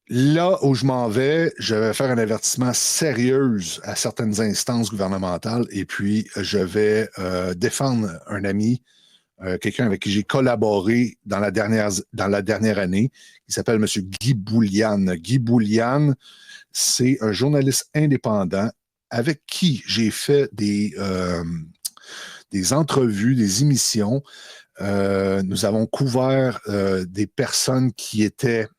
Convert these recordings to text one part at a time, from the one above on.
Là où je m'en vais, je vais faire un avertissement sérieux à certaines instances gouvernementales et puis je vais défendre un ami, quelqu'un avec qui j'ai collaboré dans la dernière année. Il s'appelle M. Guy Boulian. Guy Boulian, c'est un journaliste indépendant avec qui j'ai fait des entrevues, des émissions. Nous avons couvert des personnes qui étaient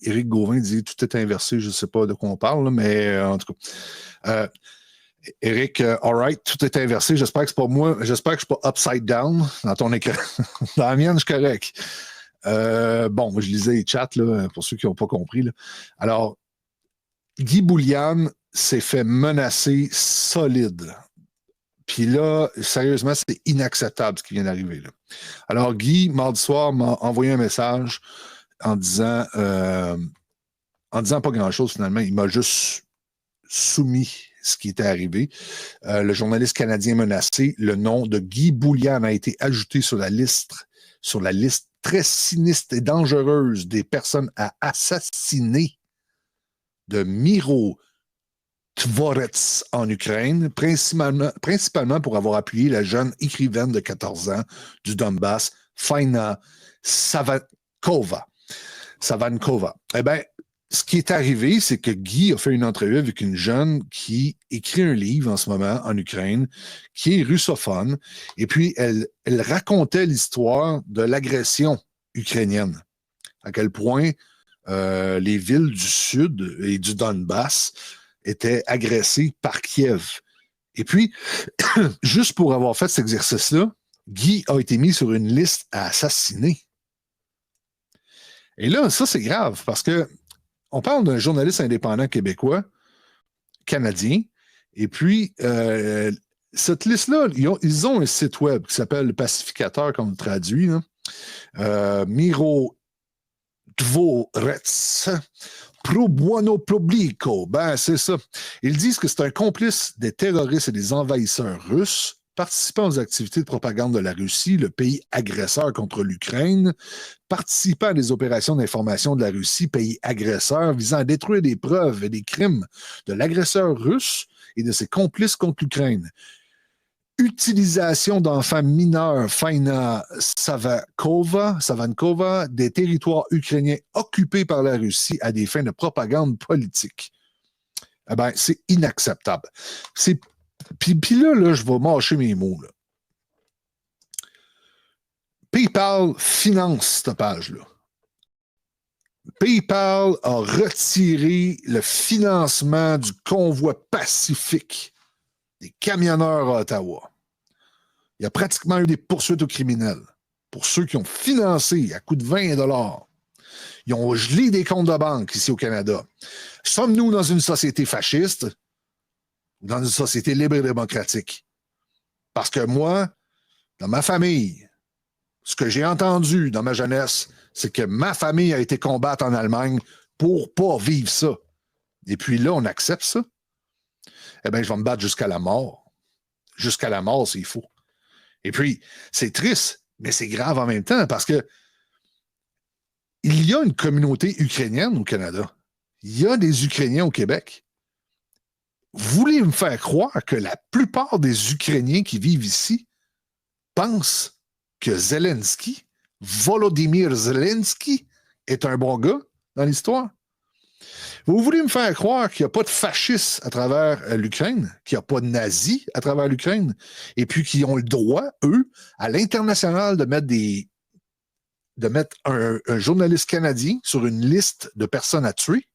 Éric Gauvin dit tout est inversé, je ne sais pas de quoi on parle, là, mais en tout cas. Éric, all right, tout est inversé. J'espère que c'est pas moi. J'espère que je ne suis pas upside down dans ton écran. Dans la mienne, je suis correct. Bon, je lisais les chats là, pour ceux qui n'ont pas compris. Là. Alors, Guy Boulian s'est fait menacer solide. Puis là, sérieusement, c'est inacceptable ce qui vient d'arriver. Là. Alors, Guy, mardi soir, m'a envoyé un message en disant, pas grand-chose finalement. Il m'a juste soumis ce qui était arrivé. Le journaliste canadien menacé, le nom de Guy Boulian a été ajouté sur la liste très sinistre et dangereuse des personnes à assassiner de Miro Tvorets en Ukraine, principalement pour avoir appuyé la jeune écrivaine de 14 ans du Donbass, Faina Savankova. Eh bien, ce qui est arrivé, c'est que Guy a fait une entrevue avec une jeune qui écrit un livre en ce moment en Ukraine, qui est russophone, et puis elle racontait l'histoire de l'agression ukrainienne. À quel point les villes du sud et du Donbass étaient agressées par Kiev. Et puis, juste pour avoir fait cet exercice-là, Guy a été mis sur une liste à assassiner. Et là, ça, c'est grave parce que on parle d'un journaliste indépendant québécois, canadien, et puis cette liste-là, ils ont un site web qui s'appelle Le Pacificateur, comme on le traduit, Miro Dvorets Pro Buono Publico. Ben, c'est ça. Ils disent que c'est un complice des terroristes et des envahisseurs russes participant aux activités de propagande de la Russie, le pays agresseur contre l'Ukraine, participant à des opérations d'information de la Russie, pays agresseur, visant à détruire des preuves et des crimes de l'agresseur russe et de ses complices contre l'Ukraine. Utilisation d'enfants mineurs, Faina Savankova, des territoires ukrainiens occupés par la Russie à des fins de propagande politique. Eh bien, c'est inacceptable. Puis là, je vais mâcher mes mots. Là. PayPal finance cette page-là. PayPal a retiré le financement du convoi pacifique des camionneurs à Ottawa. Il y a pratiquement eu des poursuites aux criminels pour ceux qui ont financé à coût de 20 $. Ils ont gelé des comptes de banque ici au Canada. Sommes-nous dans une société fasciste ou dans une société libre et démocratique? Parce que moi, dans ma famille, ce que j'ai entendu dans ma jeunesse, c'est que ma famille a été combattre en Allemagne pour pas vivre ça. Et puis là, on accepte ça. Eh bien, je vais me battre jusqu'à la mort. Jusqu'à la mort, s'il faut. Et puis, c'est triste, mais c'est grave en même temps parce que il y a une communauté ukrainienne au Canada. Il y a des Ukrainiens au Québec. Vous voulez me faire croire que la plupart des Ukrainiens qui vivent ici pensent que Zelensky, Volodymyr Zelensky, est un bon gars dans l'histoire? Vous voulez me faire croire qu'il n'y a pas de fascistes à travers l'Ukraine, qu'il n'y a pas de nazis à travers l'Ukraine, et puis qu'ils ont le droit, eux, à l'international de mettre un journaliste canadien sur une liste de personnes à tuer?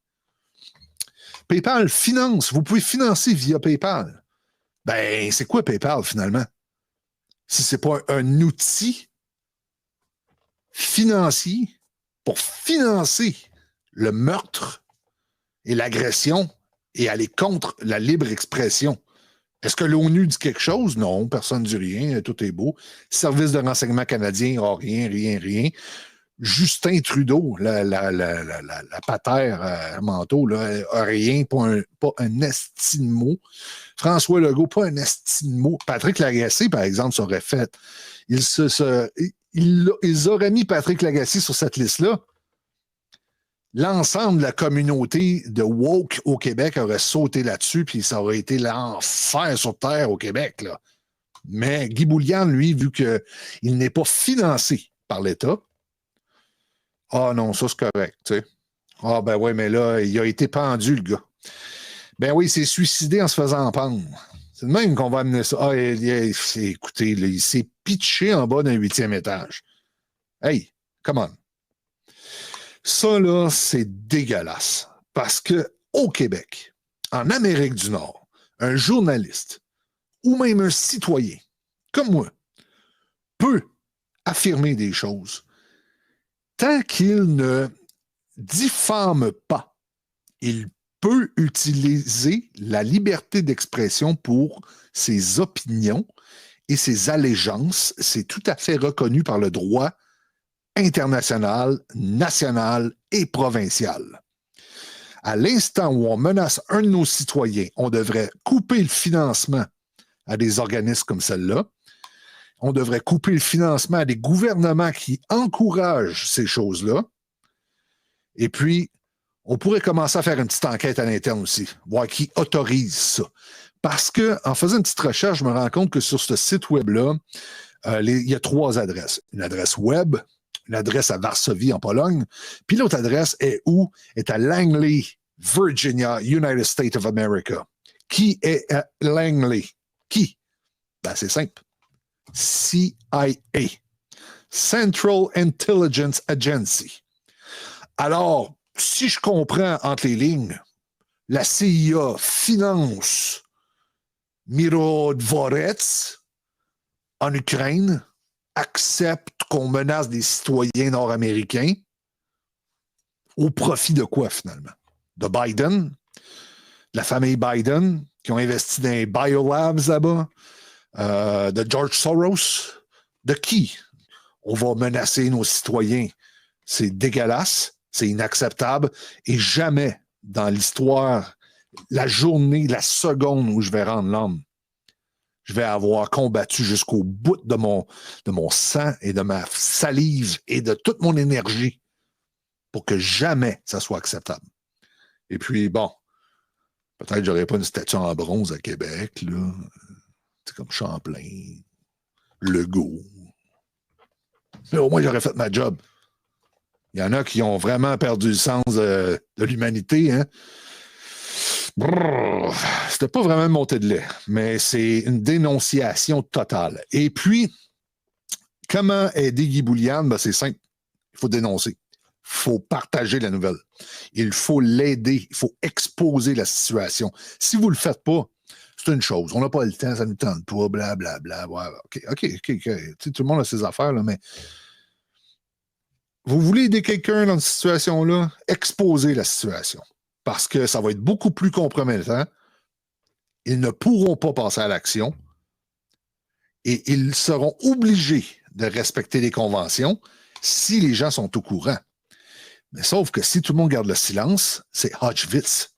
PayPal finance. Vous pouvez financer via PayPal. Ben, c'est quoi PayPal finalement? Si ce n'est pas un outil financier pour financer le meurtre et l'agression et aller contre la libre expression. Est-ce que l'ONU dit quelque chose? Non, personne ne dit rien, tout est beau. Service de renseignement canadien, oh, rien. Justin Trudeau, la patère manteau, là, rien, pas un esti de mot. François Legault, pas un esti de mot. Patrick Lagacé, par exemple, s'aurait fait. Ils auraient mis Patrick Lagacé sur cette liste-là. l'ensemble de la communauté de woke au Québec aurait sauté là-dessus, puis ça aurait été l'enfer sur terre au Québec, là. Mais Guy Bouliane, lui, vu qu'il n'est pas financé par l'État, ah non, ça c'est correct, tu sais. Ah ben oui, mais là, il a été pendu, le gars. Ben oui, il s'est suicidé en se faisant pendre. C'est de même qu'on va amener ça. Ah, écoutez, là, il s'est pitché en bas d'un 8e étage. Hey, come on. Ça, là, c'est dégueulasse. Parce que au Québec, en Amérique du Nord, un journaliste ou même un citoyen, comme moi, peut affirmer des choses tant qu'il ne diffame pas. Il peut utiliser la liberté d'expression pour ses opinions et ses allégeances. C'est tout à fait reconnu par le droit international, national et provincial. À l'instant où on menace un de nos citoyens, on devrait couper le financement à des organismes comme celle-là. On devrait couper le financement à des gouvernements qui encouragent ces choses-là. Et puis, on pourrait commencer à faire une petite enquête à l'interne aussi, voir qui autorise ça. Parce qu'en faisant une petite recherche, je me rends compte que sur ce site web-là, il y a 3 adresses. Une adresse web, une adresse à Varsovie, en Pologne, puis l'autre adresse est où? Est à Langley, Virginia, United States of America. Qui est à Langley? Qui? Ben, c'est simple. CIA, Central Intelligence Agency. Alors, si je comprends entre les lignes, la CIA finance Miro Dvorets en Ukraine, accepte qu'on menace des citoyens nord-américains au profit de quoi, finalement? De Biden, de la famille Biden, qui ont investi dans les biolabs là-bas, de George Soros. De qui on va menacer nos citoyens? C'est dégueulasse, c'est inacceptable, et jamais dans l'histoire, la journée, la seconde où je vais rendre l'homme, je vais avoir combattu jusqu'au bout de mon sang et de ma salive et de toute mon énergie pour que jamais ça soit acceptable. Et puis, bon, peut-être que j'aurais pas une statue en bronze à Québec, là. C'est comme Champlain, Legault. Mais au moins, j'aurais fait ma job. Il y en a qui ont vraiment perdu le sens de l'humanité, hein. Brrr, c'était pas vraiment une montée de lait, mais c'est une dénonciation totale. Et puis, comment aider Guy Bouliane? Ben, c'est simple. Il faut dénoncer. Il faut partager la nouvelle. Il faut l'aider. Il faut exposer la situation. Si vous ne le faites pas, c'est une chose. On n'a pas le temps, ça ne nous tente pas, blablabla. Ouais, OK. Tout le monde a ses affaires, là, mais vous voulez aider quelqu'un dans cette situation-là? Exposez la situation. Parce que ça va être beaucoup plus compromettant. Ils ne pourront pas passer à l'action et ils seront obligés de respecter les conventions si les gens sont au courant. Mais sauf que si tout le monde garde le silence, c'est Auschwitz.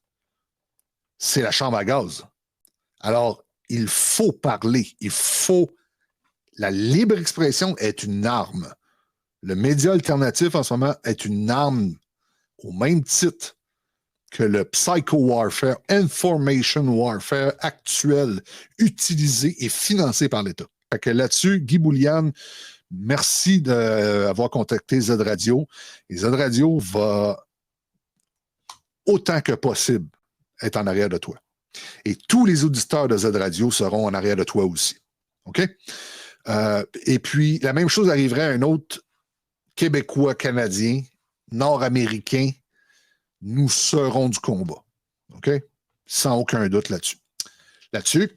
C'est la chambre à gaz. Alors, il faut parler. La libre expression est une arme. Le média alternatif, en ce moment, est une arme au même titre que le psycho-warfare, information warfare actuel, utilisé et financé par l'État. Fait que là-dessus, Guy Bouliane, merci d'avoir contacté Z Radio. Et Z Radio va, autant que possible, être en arrière de toi. Et tous les auditeurs de Z Radio seront en arrière de toi aussi. OK? Et puis, la même chose arriverait à un autre Québécois, Canadien, Nord-Américain. Nous serons du combat. OK? Sans aucun doute là-dessus.